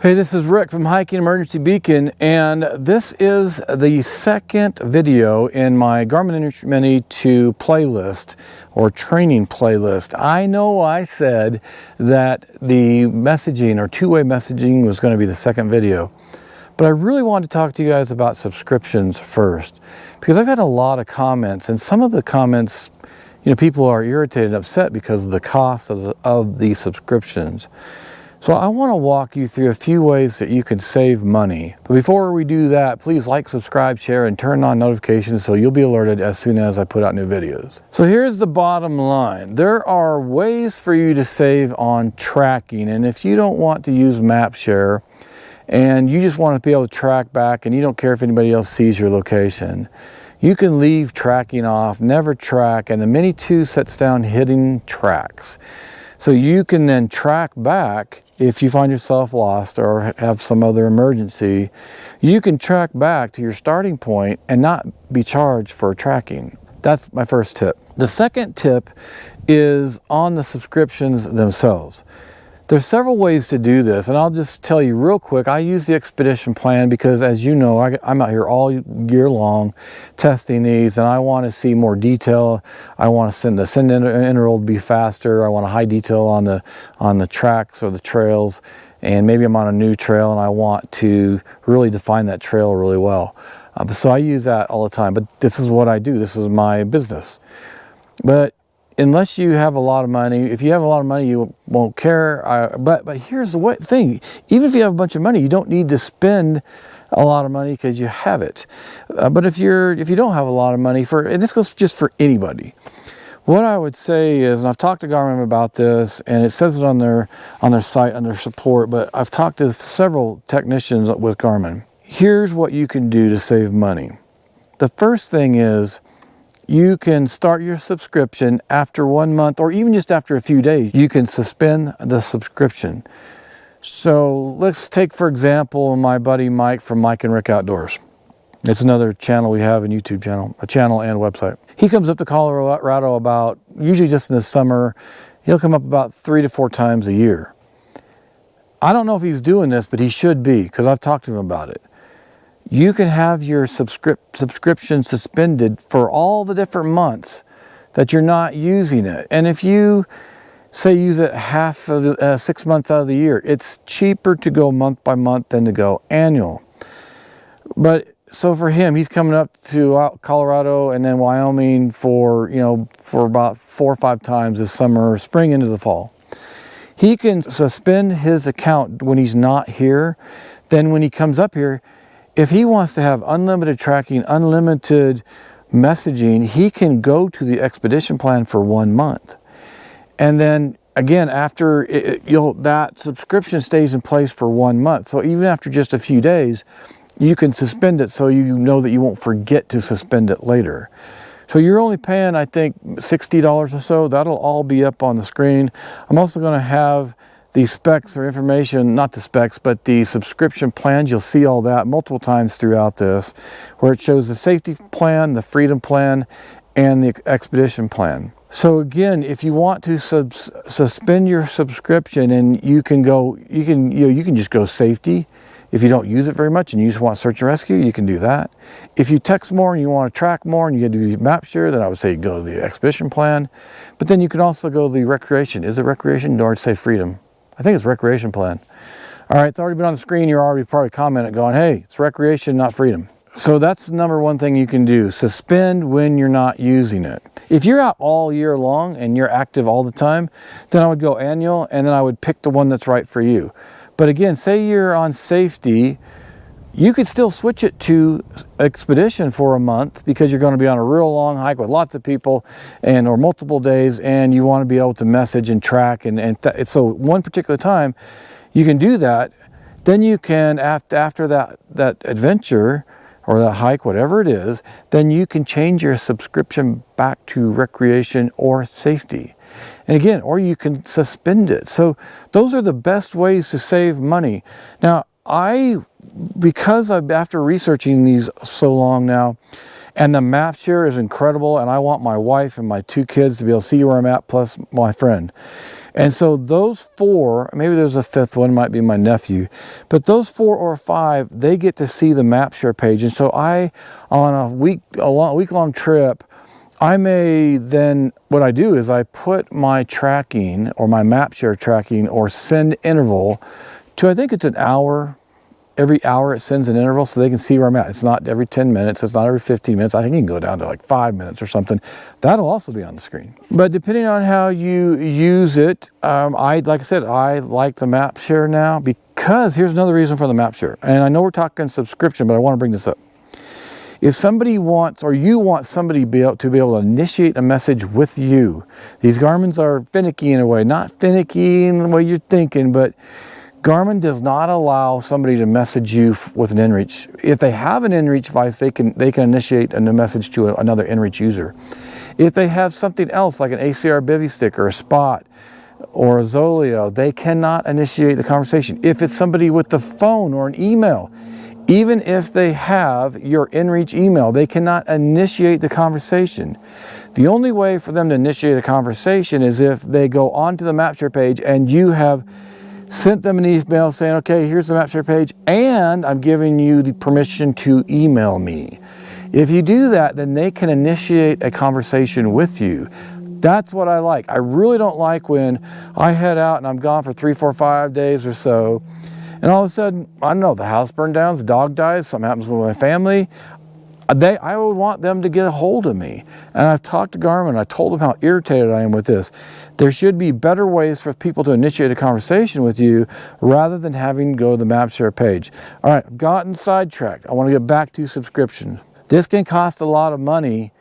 Hey, this is Rick from Hiking Emergency Beacon, and this is the second video in my Garmin inReach Mini 2 playlist or training playlist. I know I said that the messaging or two-way messaging was going to be the second video, but I really wanted to talk to you guys about subscriptions first, because I've had a lot of comments, and some of the comments, people are irritated and upset because of the cost of the subscriptions. So I want to walk you through a few ways that you can save money. But before we do that, please like, subscribe, share, and turn on notifications so you'll be alerted as soon as I put out new videos. So here's the bottom line. There are ways for you to save on tracking. And if you don't want to use MapShare and you just want to be able to track back and you don't care if anybody else sees your location, you can leave tracking off, never track, and the Mini 2 sets down hidden tracks. So you can then track back if you find yourself lost or have some other emergency. You can track back to your starting point and not be charged for tracking. That's my first tip. The second tip is on the subscriptions themselves. There's several ways to do this, and I'll just tell you real quick. I use the Expedition plan because, as you know, I'm out here all year long testing these, and I want to see more detail. I want to the send interval to be faster. I want a high detail on the tracks or the trails, and maybe I'm on a new trail and I want to really define that trail really well. So I use that all the time, but this is what I do. This is my business. But unless you have a lot of money, if you have a lot of money, you won't care. But here's the thing. Even if you have a bunch of money, you don't need to spend a lot of money because you have it. But if you don't have a lot of money, and this goes just for anybody, what I would say is, and I've talked to Garmin about this, and it says it on their site under support, but I've talked to several technicians with Garmin. Here's what you can do to save money. The first thing is, you can start your subscription after 1 month, or even just after a few days. You can suspend the subscription. So let's take, for example, my buddy Mike from Mike and Rick Outdoors. It's another channel we have, a YouTube channel, a channel and website. He comes up to Colorado about, usually just in the summer, he'll come up about 3 to 4 times a year. I don't know if he's doing this, but he should be, because I've talked to him about it. You can have your subscription suspended for all the different months that you're not using it. And if you say use it half of the 6 months out of the year, it's cheaper to go month by month than to go annual. But so for him, he's coming up to Colorado and then Wyoming for about 4 or 5 times this summer, spring into the fall. He can suspend his account when he's not here. Then when he comes up here, if he wants to have unlimited tracking, unlimited messaging, he can go to the Expedition plan for 1 month. And then again, after that subscription stays in place for 1 month. So even after just a few days, you can suspend it so you know that you won't forget to suspend it later. So you're only paying, I think, $60 or so. That'll all be up on the screen. I'm also going to have the specs or information, not the specs, but the subscription plans. You'll see all that multiple times throughout this, where it shows the safety plan, the freedom plan, and the expedition plan. So again, if you want to suspend your subscription, and you can just go safety. If you don't use it very much and you just want search and rescue, you can do that. If you text more and you want to track more and you do MapShare, then I would say go to the expedition plan. But then you can also go to the recreation. Is it recreation, or say freedom? I think it's recreation plan. All right, it's already been on the screen. You're already probably commenting going, hey, it's recreation, not freedom. So that's the number one thing you can do. Suspend when you're not using it. If you're out all year long and you're active all the time, then I would go annual, and then I would pick the one that's right for you. But again, say you're on safety, you could still switch it to Expedition for a month because you're going to be on a real long hike with lots of people or multiple days, and you want to be able to message and track. So one particular time, you can do that. Then you can, after that adventure or that hike, whatever it is, then you can change your subscription back to recreation or safety. And again, or you can suspend it. So those are the best ways to save money. Now, because after researching these so long now, and the MapShare is incredible, and I want my wife and my 2 kids to be able to see where I'm at, plus my friend. And so those 4, maybe there's a 5th one, might be my nephew, but those 4 or 5, they get to see the MapShare page. And so on a week-long trip, I may then, what I do is I put my tracking or my MapShare tracking or send interval to, I think it's an hour. Every hour it sends an interval so they can see where I'm at. It's not every 10 minutes, it's not every 15 minutes. I think you can go down to like 5 minutes or something. That'll also be on the screen. But depending on how you use it, like I said, I like the MapShare now because here's another reason for the MapShare. And I know we're talking subscription, but I want to bring this up. If somebody wants, or you want somebody to be able to initiate a message with you, these Garmin's are finicky in a way, not finicky in the way you're thinking, but Garmin does not allow somebody to message you with an inReach. If they have an inReach device, they can initiate a message to another inReach user. If they have something else like an ACR Bivy stick or a Spot or a Zoleo, they cannot initiate the conversation. If it's somebody with the phone or an email, even if they have your inReach email, they cannot initiate the conversation. The only way for them to initiate a conversation is if they go onto the MapShare page and you have sent them an email saying, okay, here's the MapShare page, and I'm giving you the permission to email me. If you do that, then they can initiate a conversation with you. That's what I like. I really don't like when I head out and I'm gone for 3, 4, 5 days or so, and all of a sudden, I don't know, the house burned down, the dog dies, something happens with my family. I would want them to get a hold of me. And I've talked to Garmin, I told them how irritated I am with this. There should be better ways for people to initiate a conversation with you rather than having to go to the MapShare page. All right, I've gotten sidetracked. I want to get back to subscription. This can cost a lot of money,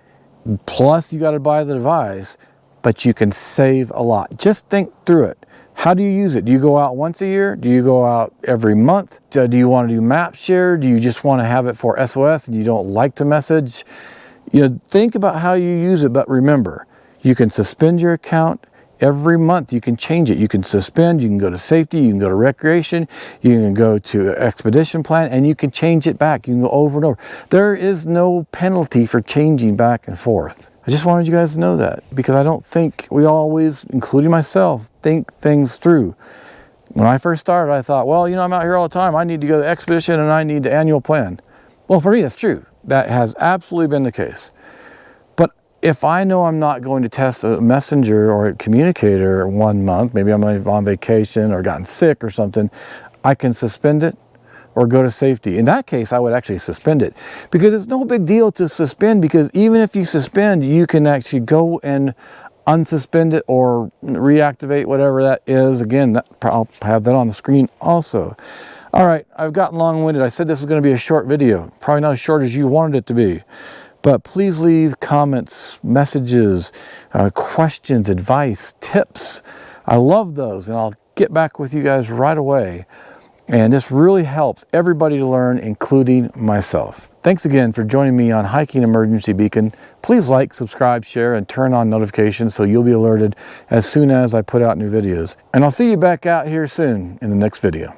plus you got to buy the device, but you can save a lot. Just think through it. How do you use it? Do you go out once a year? Do you go out every month? Do you want to do MapShare? Do you just want to have it for SOS and you don't like to message? You know, think about how you use it, but remember, you can suspend your account every month. You can change it. You can suspend, you can go to safety, you can go to recreation, you can go to expedition plan, and you can change it back. You can go over and over. There is no penalty for changing back and forth. I just wanted you guys to know that because I don't think we always, including myself, think things through. When I first started, I thought, well, you know, I'm out here all the time. I need to go to expedition and I need the annual plan. Well, for me, that's true. That has absolutely been the case. But if I know I'm not going to test a messenger or a communicator 1 month, maybe I'm on vacation or gotten sick or something, I can suspend it or go to safety. In that case, I would actually suspend it because it's no big deal to suspend, because even if you suspend, you can actually go and unsuspend it or reactivate, whatever that is. Again, I'll have that on the screen also. All right, I've gotten long-winded. I said this was going to be a short video, probably not as short as you wanted it to be. But please leave comments, messages, questions, advice, tips. I love those, and I'll get back with you guys right away. And this really helps everybody to learn, including myself. Thanks again for joining me on Hiking Emergency Beacon. Please like, subscribe, share, and turn on notifications so you'll be alerted as soon as I put out new videos. And I'll see you back out here soon in the next video.